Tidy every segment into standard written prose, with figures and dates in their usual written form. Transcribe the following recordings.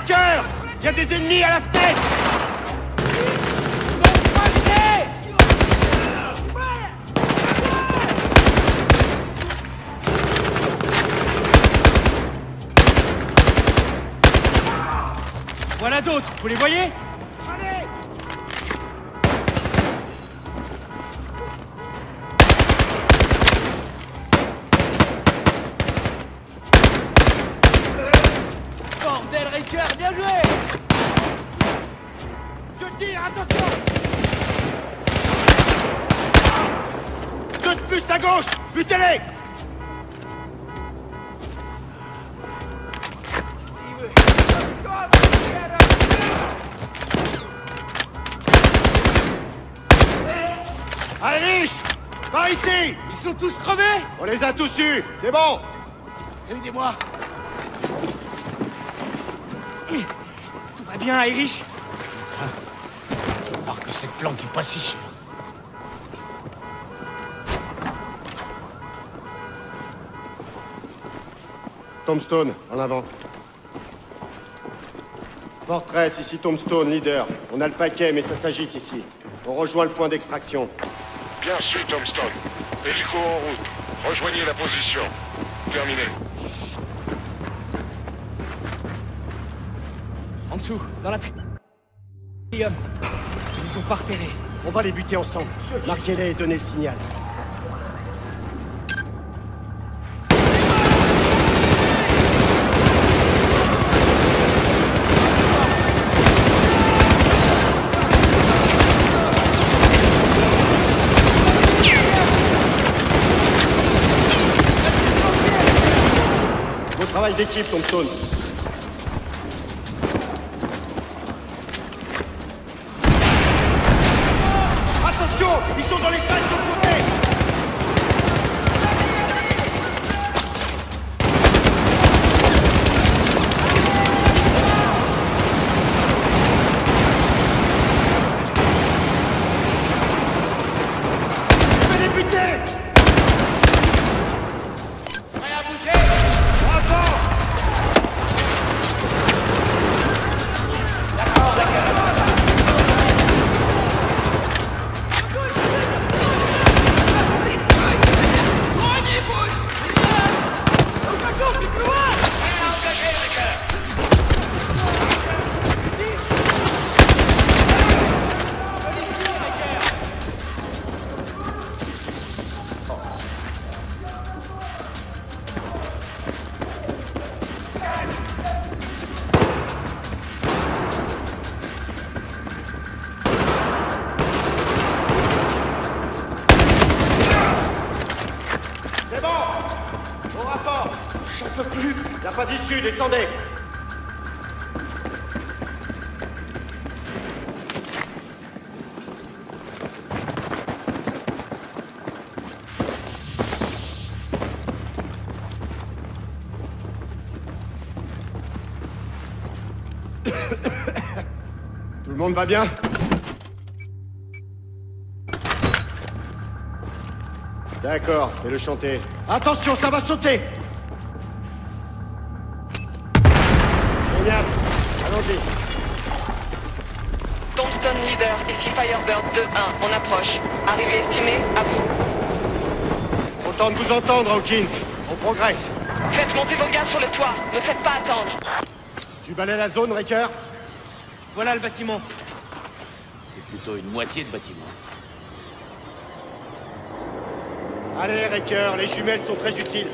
Riker! Il y a des ennemis à la fenêtre! Voilà d'autres, vous les voyez? Allez! Bordel, Riker, bien joué! Je tire, attention! Deux de plus à gauche! Butez-les! Allez, riche! Par ici! Ils sont tous crevés? On les a tous eus! C'est bon! Aidez-moi! Tout va bien, Irish? Faut voir que cette planque est pas si sûre. Tombstone, en avant. Fortress, ici Tombstone, leader. On a le paquet, mais ça s'agite ici. On rejoint le point d'extraction. Bien su, Tombstone. Hélico en route. Rejoignez la position. Terminé. En dessous, dans la... Ils nous ont pas repérés. On va les buter ensemble. Marquez-les et donnez le signal. Beau travail d'équipe, Tombstone. Attention! Ils sont dans les salles de côté! Je vais les buter! Prêt à bouger? Avant! D'accord, d'accord. C'est bon! Au rapport! J'en peux plus! Y'a pas d'issue, descendez! Tout le monde va bien? D'accord, fais-le chanter. Attention, ça va sauter! Génial! Allons-y! Tombstone leader, ici Firebird 2-1, on approche. Arrivée estimée, à vous. Content de vous entendre, Hawkins. On progresse. Faites monter vos gars sur le toit, ne faites pas attendre. Tu balais la zone, Riker? Voilà le bâtiment. C'est plutôt une moitié de bâtiment. Allez, Riker, les jumelles sont très utiles.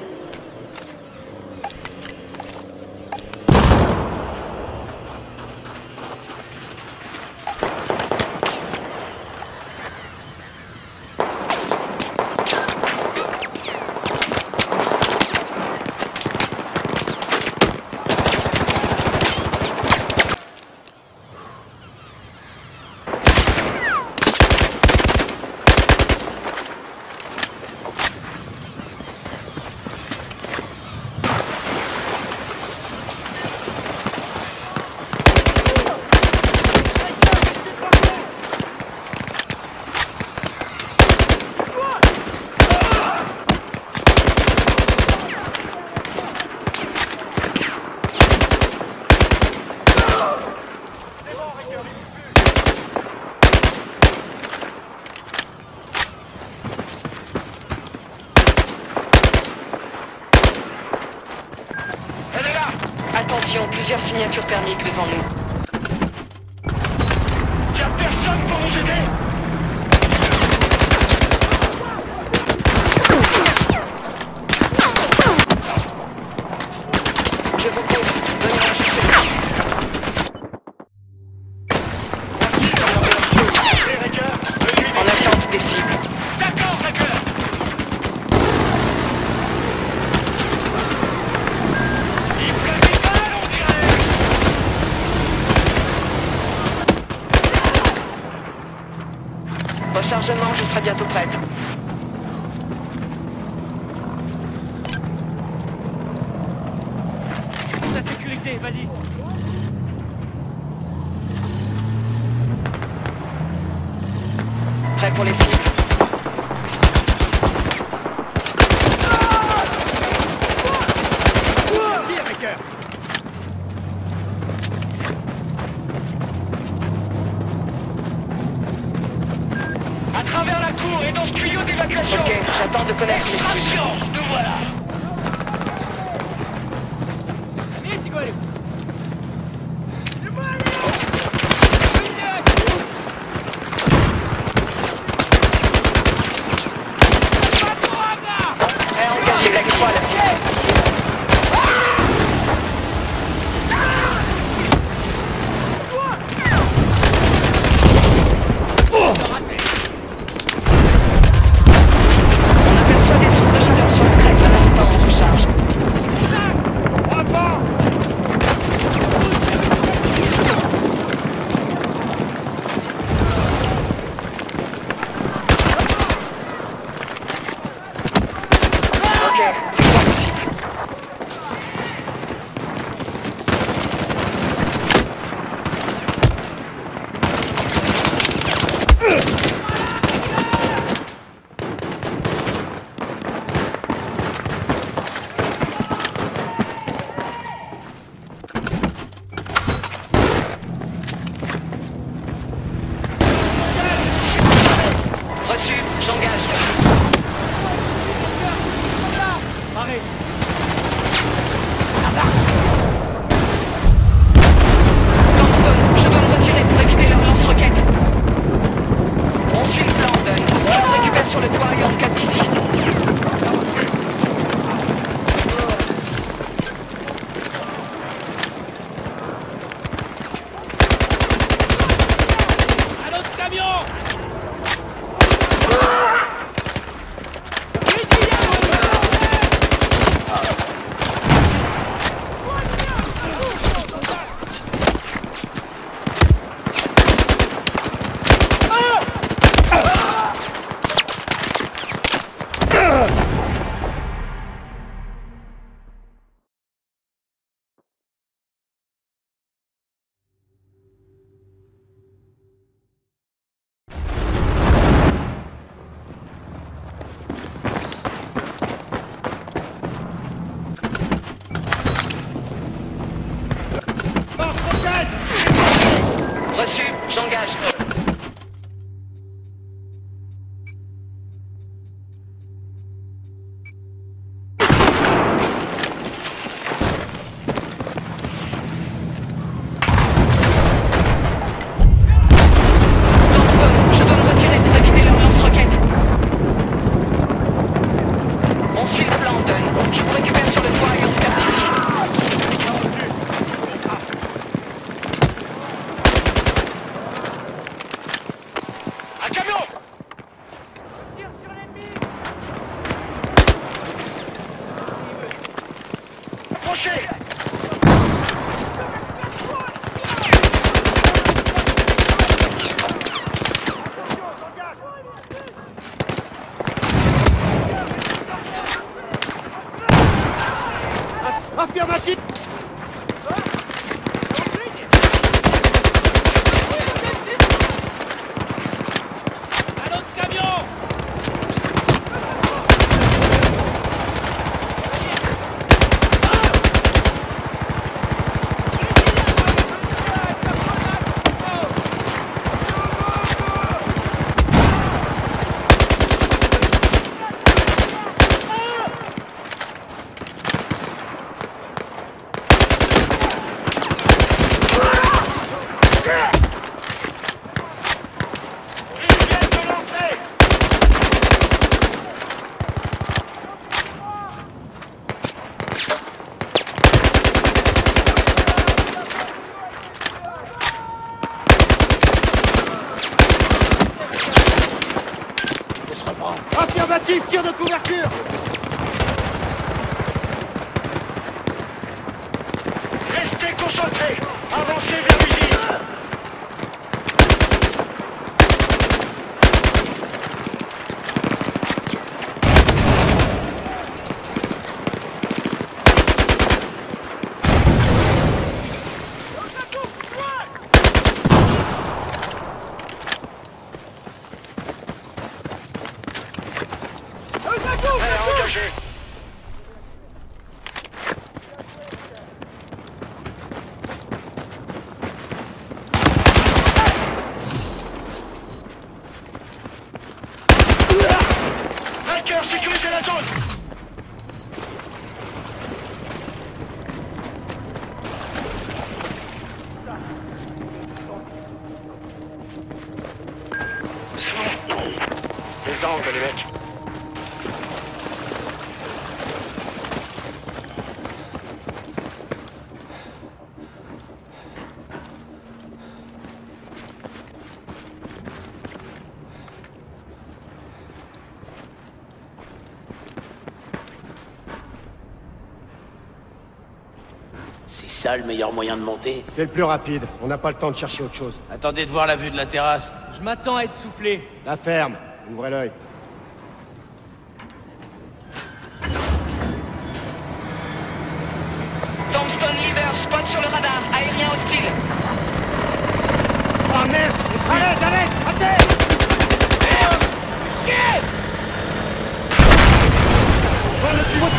Attention, plusieurs signatures thermiques devant nous. Y'a personne pour nous aider. Je vous couvre. Donnez-moi juste une minute. En attente des cibles. D'accord, Racker. Il pleut des balles, on dirait. Rechargement, je serai bientôt prête. La sécurité, vas-y. Prêt pour les cibles. Tire, Racker. À travers la cour et dans ce tuyau d'évacuation. Ok, j'attends de connaître les cibles. Extraction. Nous voilà. Amici, говорю. Prêt à engager la l'étoile. On aperçoit des sources de chaleur sur le crête à l'instant en recharge. Ok, c'est quoi les cibles? Reçu, j'engage. Arrête. Thompson, je dois me retirer pour éviter leur lance-roquette. On suit le plan, Dunn. On récupère sur le toit et on se capte ici. Un autre camion. Reçu, j'engage. Thompson, je dois me retirer pour éviter leur lance-roquette. On suit le plan, Dunn. Je vous récupère sur le toit et on se capte ici. Un camion. Tire sur l'ennemi. Approchez. Affirmatif. Un autre camion. de couverture! Restez concentrés! Avancez vers l'usine! Prêt à engager! Hacker, sécurisez la zone! Les angles, les mecs. C'est ça le meilleur moyen de monter? C'est le plus rapide. On n'a pas le temps de chercher autre chose. Attendez de voir la vue de la terrasse. Je m'attends à être soufflé. La ferme. Ouvrez l'œil. Tombstone Leader, spot sur le radar, aérien hostile. Oh merde! Allez, à terre! Merde! Chier! Oh, le plus haut de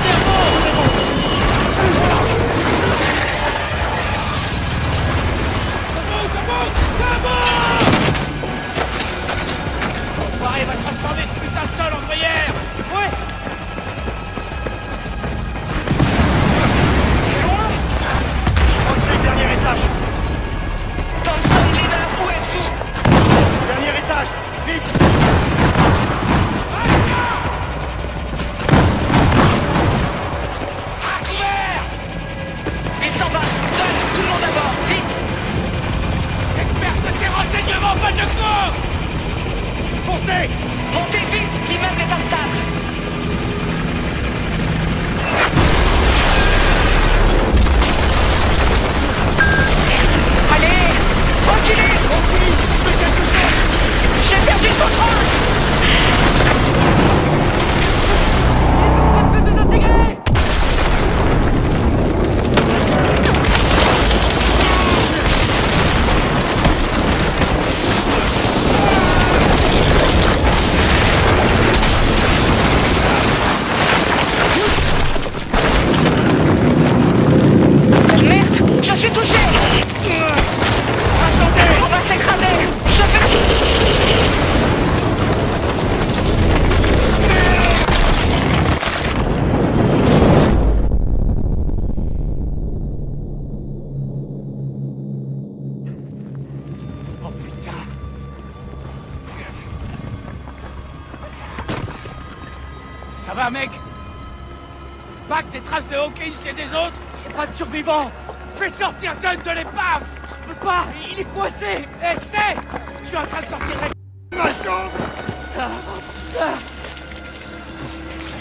L'enfoiré va transformer ce putain de sol en gruyère! Ouais! C'est loin. Je crois que c'est le dernier étage. Tombstone Leader, où êtes-vous? Dernier étage! Vite! À couvert. Il s'en va. Donne, tout le monde à bord, vite. Experte de ces renseignements, pas de cours! Foncez! Montez vite, l'immeuble est instable. Allez, reculez. J'ai perdu le contrôle. En train de se désintégrer! Merde, je suis touché. Attendez, on va s'écraser. Je vais... Oh putain! Ça va, mec? Pas que des traces de Hawkins chez des autres? Y'a pas de survivants! Fais sortir Dunn de l'épave! Je peux pas! Il est coincé! Essaie! Je suis en train de sortir Ma chambre! Sa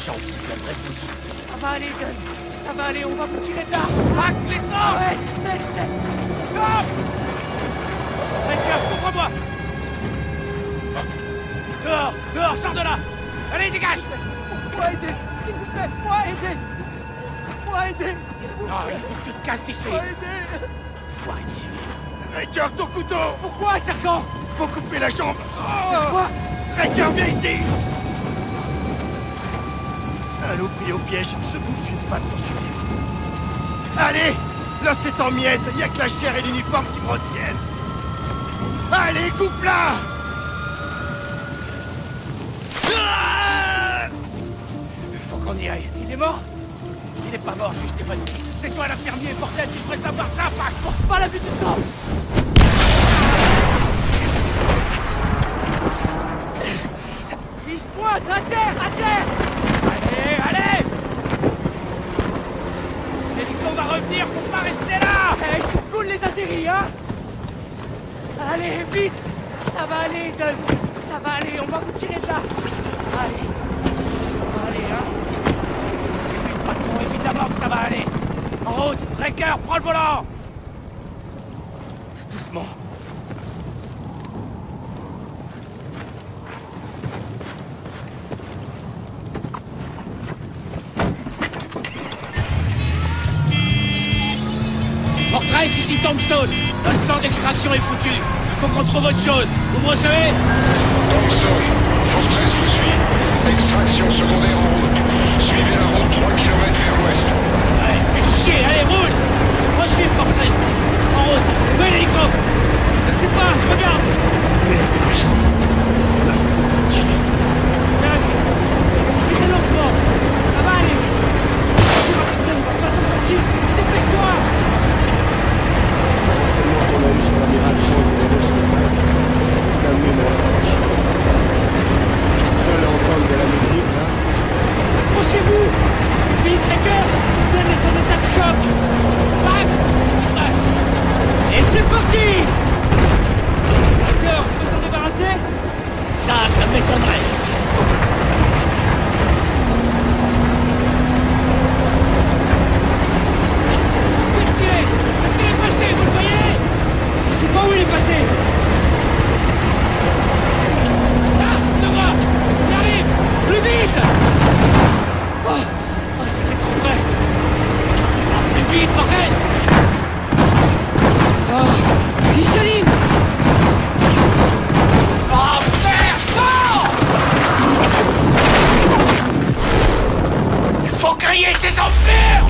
jambe, c'est un vrai bouilli. Ça va aller, Dunn! Ça va aller, on va vous tirer de là! Hack l'essence! Ouais, je sais! Stop! Régnier, couvre-moi! Dehors! Dehors, sors de là! Allez, dégage! Moi aider! S'il vous plaît, moi aider! Moi aider! Non, il faut que tu te casses d'ici! Moi aider! Foiré de civil. Raker, ton couteau! Pourquoi, sergent? Faut couper la jambe! Quoi? Raker, viens ici! Un loup pris au piège se bouffe une patte pour survivre. Allez! L'os est en miettes, y a que la chair et l'uniforme qui me retiennent! Allez, coupe-la! Faut qu'on y aille. Il est mort? Il n'est pas mort, juste évanoui. C'est toi l'infirmier, bordel, tu devrais savoir ça, Pac! Porte pas la vue du sang! Il se pointe, à terre, à terre! Allez, allez! L'hélico va revenir pour pas rester là! Eh, ils sont cool les Azeris, hein? Allez, vite! Ça va aller, Dunn! Ça va aller, on va vous tirer de là! Allez! ça va aller. En route, Tracker, prends le volant. Doucement. Fortress, ici Tombstone. Notre plan d'extraction est foutu. Il faut qu'on trouve autre chose. Vous me recevez? Tombstone, Fortress vous suit. Extraction secondaire en route. Suivez la route 3 km vers l'ouest. Ouais, fais chier, allez, roule. Reçu, Fortress. En route. Où est l'hélico? Je sais pas, je regarde. Merde, ma jambe. Ma femme continue. Doug, respirez lentement. Ça va aller. On va pas s'en sortir. Dépêche-toi. Les renseignements qu'on a eu sur l'amiral Chang et les Russes se battent. Aucun mémoire arraché. Seul à entendre de la musique, là. Accrochez-vous. Vite, Tracker. Ben est en état de choc. Pac, qu'est-ce qui se passe? Et c'est parti. D'accord, on peut s'en débarrasser? Ça m'étonnerait. Qu'est-ce qu'il est? Est-ce qu'il est passé? Vous le voyez? Je sais pas où il est passé. Là, je le vois. Il arrive. Plus vite. Oh, c'était trop près. Plus vite, bordel. Oh, il s'aligne. Oh, merde, non! Faut griller ces enfers!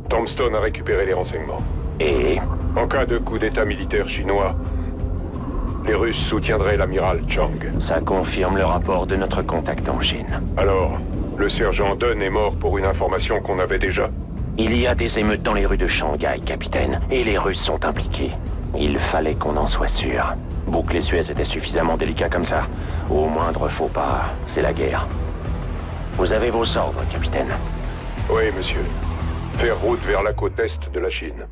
Tombstone a récupéré les renseignements. Et En cas de coup d'état militaire chinois, les Russes soutiendraient l'amiral Chang. ça confirme le rapport de notre contact en Chine. Alors, le sergent Dunn est mort pour une information qu'on avait déjà. Il y a des émeutes dans les rues de Shanghai, capitaine, et les Russes sont impliqués. Il fallait qu'on en soit sûr. Boucler Suez était suffisamment délicat comme ça. Au moindre faux pas, c'est la guerre. Vous avez vos ordres, capitaine. Oui, monsieur. Faire route vers la côte est de la Chine.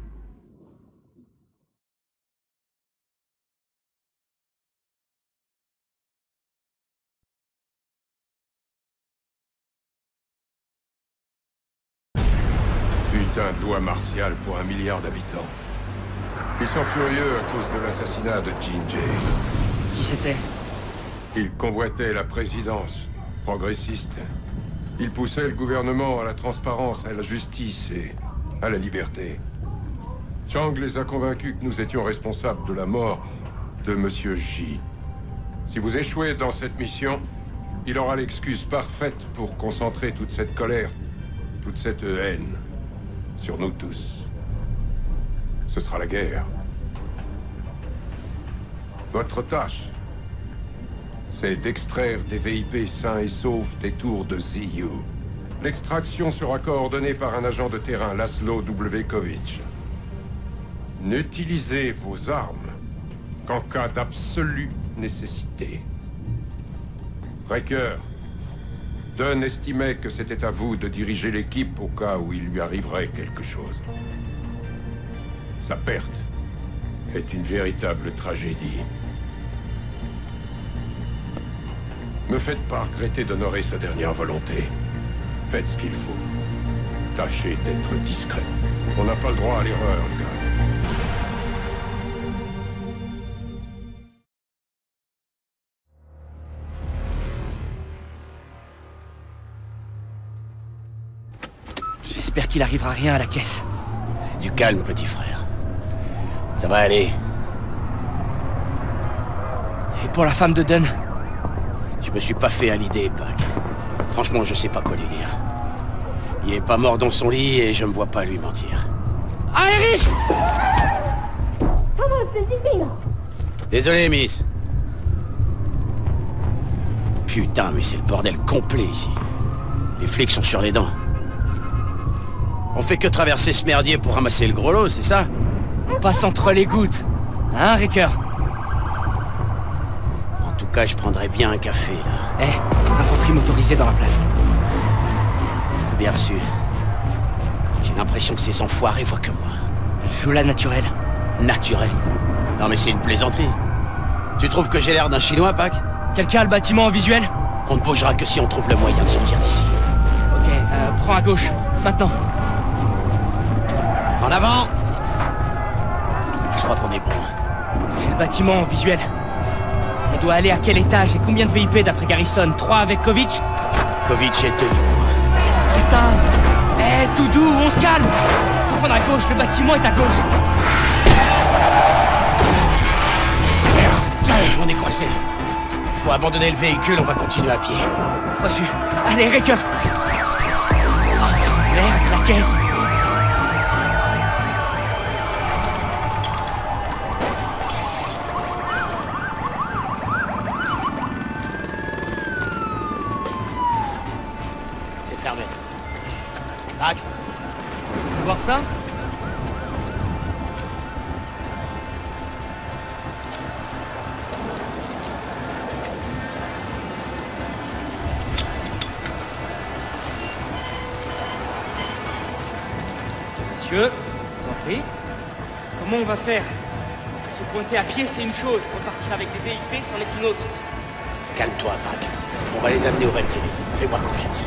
Putain de loi martiale pour 1 milliard d'habitants. Ils sont furieux à cause de l'assassinat de Jin Jae. Qui c'était? Il convoitait la présidence, progressiste. Il poussait le gouvernement à la transparence, à la justice et à la liberté. Chang les a convaincus que nous étions responsables de la mort de Monsieur J. Si vous échouez dans cette mission, il aura l'excuse parfaite pour concentrer toute cette colère, toute cette haine sur nous tous. Ce sera la guerre. Votre tâche, c'est d'extraire des VIP sains et saufs des tours de ZU. L'extraction sera coordonnée par un agent de terrain, Laszlo Wkovic. N'utilisez vos armes qu'en cas d'absolue nécessité. Breaker, Dunn estimait que c'était à vous de diriger l'équipe au cas où il lui arriverait quelque chose. Sa perte est une véritable tragédie. Me faites pas regretter d'honorer sa dernière volonté. Faites ce qu'il faut. Tâchez d'être discret. On n'a pas le droit à l'erreur, les gars. J'espère qu'il arrivera rien à la caisse. Du calme, petit frère. Ça va aller. Et pour la femme de Dunn? Je me suis pas fait à l'idée, Pac. Franchement, je sais pas quoi lui dire. Il est pas mort dans son lit et je me vois pas lui mentir. Ah, Erich! Désolé, Miss. Putain, mais c'est le bordel complet ici. Les flics sont sur les dents. On fait que traverser ce merdier pour ramasser le gros lot, c'est ça? On passe entre les gouttes. Hein, Ricker? En tout cas, je prendrais bien un café, là. Infanterie motorisée dans la place. Bien reçu. J'ai l'impression que ces enfoirés voient que moi. Je joue la naturelle. Naturel? Non mais c'est une plaisanterie. Tu trouves que j'ai l'air d'un Chinois, Pac? Quelqu'un a le bâtiment en visuel? On ne bougera que si on trouve le moyen de sortir d'ici. Ok, prends à gauche. Maintenant. En avant! Je crois qu'on est bon. J'ai le bâtiment en visuel. On doit aller à quel étage et combien de VIP d'après Garrison? 3 avec Kovic? Kovic et 2 du coup. Putain! Tout doux, on se calme! Faut prendre à gauche, le bâtiment est à gauche! Merde, on est coincé. Faut abandonner le véhicule, on va continuer à pied. Reçu. Allez, Ricker! Merde, la caisse! Fermé. Pac, Tu veux voir ça? Messieurs, je vous en prie. Comment on va faire? Se pointer à pied, c'est une chose. Repartir avec des VIP, c'en est une autre. calme-toi, Pac. On va les amener au Valkyrie. Fais-moi confiance.